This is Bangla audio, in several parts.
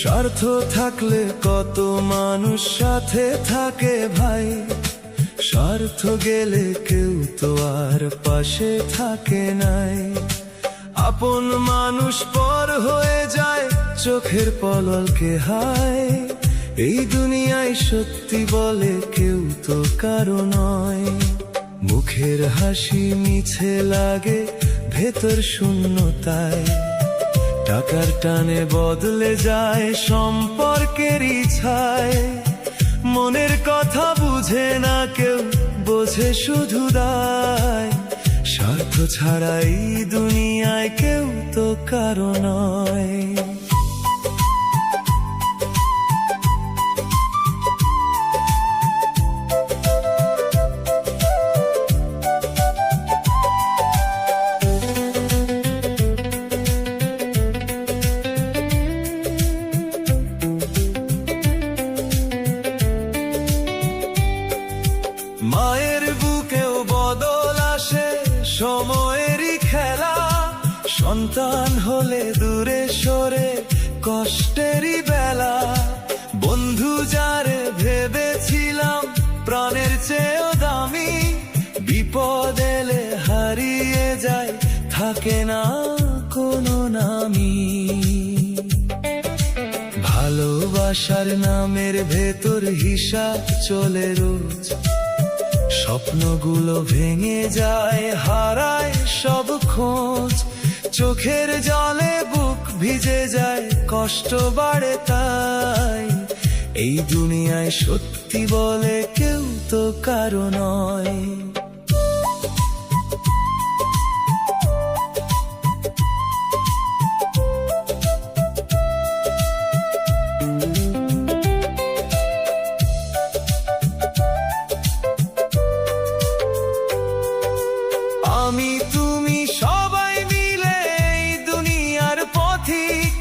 স্বার্থ থাকলে কত মানুষ সাথে থাকে ভাই, স্বার্থ গেলে কেউ তো আর পাশে থাকে নাই। আপন মানুষ পর হয়ে যায় চোখের পলকে হায়, এই দুনিয়ায় সত্যি বলে কেউ তো কারো নয়। মুখের হাসি মিছে লাগে ভেতর শূন্যতায়, টাকার টানে বদলে যায় সম্পর্কের ইচ্ছায়। মনের কথা বুঝে না কেউ, বোঝে শুধু দায়, স্বার্থ ছাড়া এই দুনিয়ায় কেউ তো কারো নয়। মায়ের বুকেও বদল আসে সময়েরই খেলা, সন্তান হলে দূরে সরে কষ্টেরই বেলা। বন্ধু যারে ভেবেছিলাম প্রাণের চেয়েও দামি, বিপদ এলে হারিয়ে যায়, থাকে না কোনো নামই। ভালোবাসার নামের ভেতর হিসাব চলে রোজ, স্বপ্নগুলো ভেঙে যায়, হারায় সব খোঁজ। চোখের জলে বুক ভিজে যায়, কষ্ট বাড়ে তাই, এই দুনিয়ায় সত্যি বলে কেউ তো কারো নয়। আমি তুমি সবাই মিলে এই দুনিয়ার পথিক,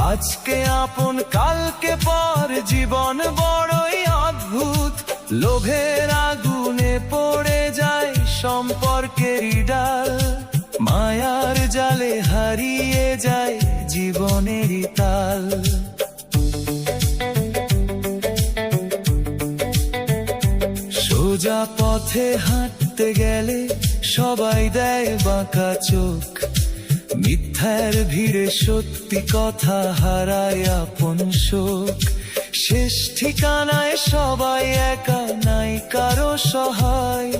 আজকে আপন কালকে পর, জীবন বড়ই অদ্ভুত। লোভের আগুনে পড়ে যায় সম্পর্কেরই ডাল, মায়ার জালে হারিয়ে যায় জীবনেরই তাল। সোজা পথে হাঁটতে গেলে সবাই দেয় বাঁকা চোখ, মিথ্যার ভিড়ে সত্যি কথা হারায় আপন শোক। শেষ ঠিকানায় সবাই একা, নাই কারো সহায়,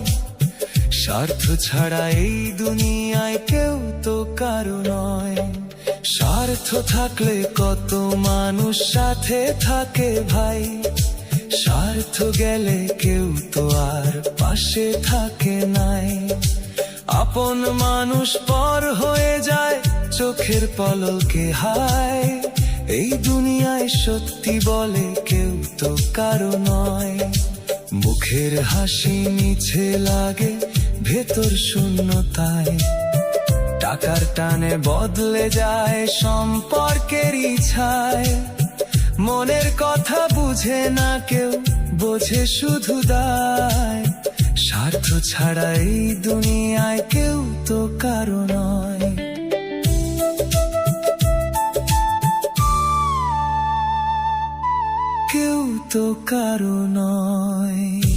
স্বার্থ ছাড়া এই দুনিয়ায় কেউ তো কারো নয়। স্বার্থ থাকলে কত মানুষ সাথে থাকে ভাই, স্বার্থ গেলে কেউ তো আর পাশে থাকে নাই। আপন মানুষ পর হয়ে যায় চোখের পলকে হায়, এই দুনিয়ায় সত্যি বলে কেউ তো কারো নয়। মুখের হাসি মিছে লাগে ভেতর শূন্যতায়, টাকার টানে বদলে যায় সম্পর্কের ইচ্ছায়। মনের কথা বুঝে না কেউ, বোঝে শুধু দায়, স্বার্থ ছাড়া এই দুনিয়ায় কেউ তো কারো নয়। কেউ তো কারো নয়।